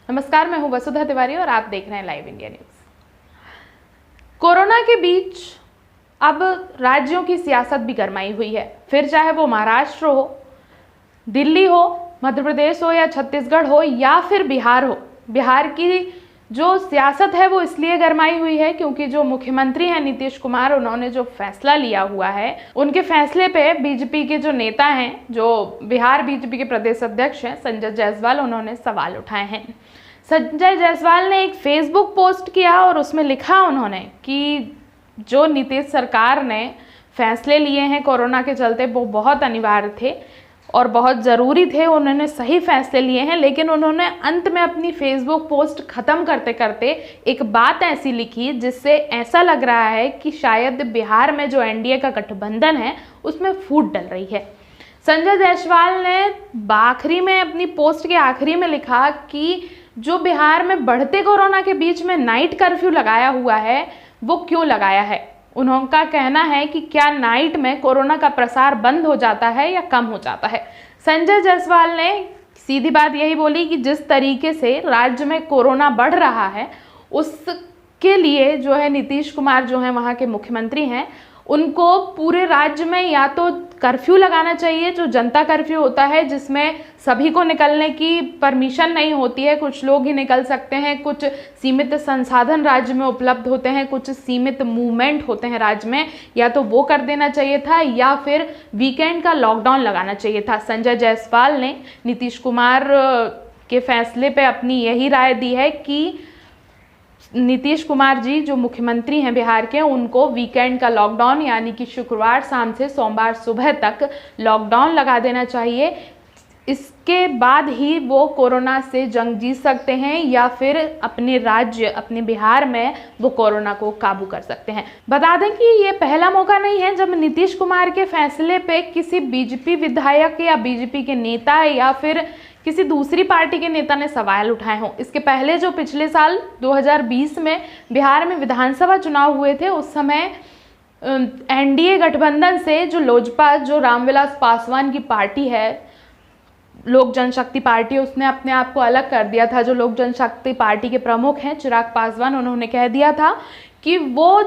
नमस्कार, मैं हूं वसुधा तिवारी और आप देख रहे हैं लाइव इंडिया न्यूज। कोरोना के बीच अब राज्यों की सियासत भी गरमाई हुई है। फिर चाहे वो महाराष्ट्र हो, दिल्ली हो, मध्य प्रदेश हो या छत्तीसगढ़ हो या फिर बिहार हो, बिहार की जो सियासत है वो इसलिए गरमाई हुई है क्योंकि जो मुख्यमंत्री हैं नीतीश कुमार, उन्होंने जो फैसला लिया हुआ है, उनके फैसले पे बीजेपी के जो नेता हैं, जो बिहार बीजेपी के प्रदेश अध्यक्ष हैं संजय जायसवाल, उन्होंने सवाल उठाए हैं। संजय जायसवाल ने एक फेसबुक पोस्ट किया और उसमें लिखा उन्होंने कि जो नीतीश सरकार ने फैसले लिए हैं कोरोना के चलते वो बहुत अनिवार्य थे और बहुत ज़रूरी थे, उन्होंने सही फैसले लिए हैं। लेकिन उन्होंने अंत में अपनी फेसबुक पोस्ट ख़त्म करते करते एक बात ऐसी लिखी जिससे ऐसा लग रहा है कि शायद बिहार में जो एनडीए का गठबंधन है उसमें फूट डल रही है। संजय जायसवाल ने आखिरी में अपनी पोस्ट के आखिरी में लिखा कि जो बिहार में बढ़ते कोरोना के बीच में नाइट कर्फ्यू लगाया हुआ है वो क्यों लगाया है। उनका कहना है कि क्या नाइट में कोरोना का प्रसार बंद हो जाता है या कम हो जाता है। संजय जायसवाल ने सीधी बात यही बोली कि जिस तरीके से राज्य में कोरोना बढ़ रहा है उसके लिए जो है नीतीश कुमार जो है वहाँ के मुख्यमंत्री हैं, उनको पूरे राज्य में या तो कर्फ्यू लगाना चाहिए, जो जनता कर्फ्यू होता है जिसमें सभी को निकलने की परमिशन नहीं होती है, कुछ लोग ही निकल सकते हैं, कुछ सीमित संसाधन राज्य में उपलब्ध होते हैं, कुछ सीमित मूवमेंट होते हैं राज्य में, या तो वो कर देना चाहिए था या फिर वीकेंड का लॉकडाउन लगाना चाहिए था। संजय जायसवाल ने नीतीश कुमार के फैसले पे अपनी यही राय दी है कि नीतीश कुमार जी जो मुख्यमंत्री हैं बिहार के, उनको वीकेंड का लॉकडाउन यानी कि शुक्रवार शाम से सोमवार सुबह तक लॉकडाउन लगा देना चाहिए। इसके बाद ही वो कोरोना से जंग जीत सकते हैं या फिर अपने राज्य, अपने बिहार में वो कोरोना को काबू कर सकते हैं। बता दें कि ये पहला मौका नहीं है जब नीतीश कुमार के फैसले पे किसी बीजेपी विधायक या बीजेपी के नेता या फिर किसी दूसरी पार्टी के नेता ने सवाल उठाए हों। इसके पहले जो पिछले साल 2020 में बिहार में विधानसभा चुनाव हुए थे, उस समय एनडीए गठबंधन से जो लोजपा, जो रामविलास पासवान की पार्टी है, लोक जनशक्ति पार्टी, उसने अपने आप को अलग कर दिया था। जो लोक जनशक्ति पार्टी के प्रमुख हैं चिराग पासवान, उन्होंने कह दिया था कि वो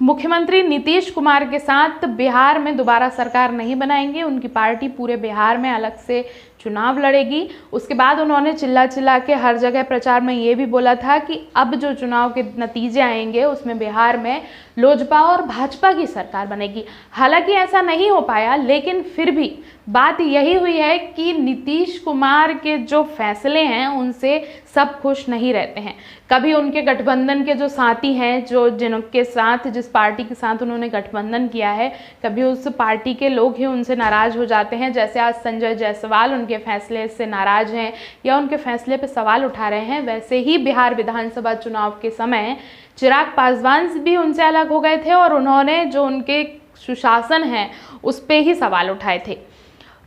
मुख्यमंत्री नीतीश कुमार के साथ बिहार में दोबारा सरकार नहीं बनाएंगे, उनकी पार्टी पूरे बिहार में अलग से चुनाव लड़ेगी। उसके बाद उन्होंने चिल्ला चिल्ला के हर जगह प्रचार में ये भी बोला था कि अब जो चुनाव के नतीजे आएंगे उसमें बिहार में लोजपा और भाजपा की सरकार बनेगी। हालांकि ऐसा नहीं हो पाया, लेकिन फिर भी बात यही हुई है कि नीतीश कुमार के जो फैसले हैं उनसे सब खुश नहीं रहते हैं। कभी उनके गठबंधन के जो साथी हैं, जो जिनके साथ, जिस पार्टी के साथ उन्होंने गठबंधन किया है, कभी उस पार्टी के लोग ही उनसे नाराज़ हो जाते हैं। जैसे आज संजय जायसवाल उनके फैसले से नाराज़ हैं या उनके फैसले पर सवाल उठा रहे हैं, वैसे ही बिहार विधानसभा चुनाव के समय चिराग पासवान भी उनसे अलग हो गए थे और उन्होंने जो उनके सुशासन है उस पर ही सवाल उठाए थे।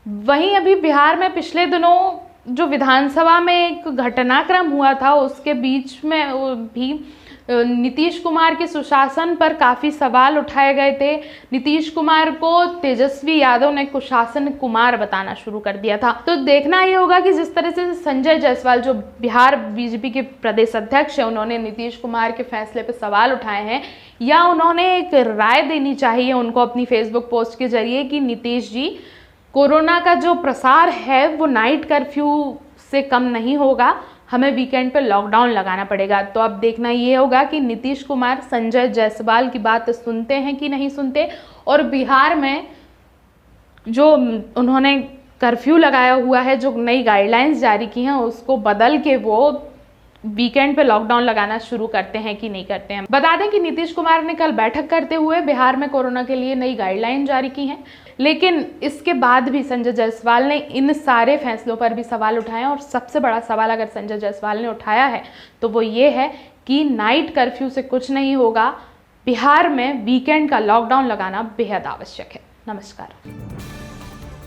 वहीं अभी बिहार में पिछले दिनों जो विधानसभा में एक घटनाक्रम हुआ था उसके बीच में भी नीतीश कुमार के सुशासन पर काफ़ी सवाल उठाए गए थे। नीतीश कुमार को तेजस्वी यादव ने कुशासन कुमार बताना शुरू कर दिया था। तो देखना ये होगा कि जिस तरह से संजय जायसवाल जो बिहार बीजेपी के प्रदेश अध्यक्ष हैं, उन्होंने नीतीश कुमार के फैसले पर सवाल उठाए हैं या उन्होंने एक राय देनी चाहिए उनको अपनी फेसबुक पोस्ट के जरिए कि नीतीश जी, कोरोना का जो प्रसार है वो नाइट कर्फ्यू से कम नहीं होगा, हमें वीकेंड पे लॉकडाउन लगाना पड़ेगा। तो अब देखना ये होगा कि नीतीश कुमार संजय जायसवाल की बात सुनते हैं कि नहीं सुनते, और बिहार में जो उन्होंने कर्फ्यू लगाया हुआ है, जो नई गाइडलाइंस जारी की हैं, उसको बदल के वो वीकेंड पे लॉकडाउन लगाना शुरू करते हैं कि नहीं करते हैं। बता दें कि नीतीश कुमार ने कल बैठक करते हुए बिहार में कोरोना के लिए नई गाइडलाइन जारी की हैं, लेकिन इसके बाद भी संजय जायसवाल ने इन सारे फैसलों पर भी सवाल उठाए और सबसे बड़ा सवाल अगर संजय जायसवाल ने उठाया है तो वो ये है कि नाइट कर्फ्यू से कुछ नहीं होगा, बिहार में वीकेंड का लॉकडाउन लगाना बेहद आवश्यक है। नमस्कार।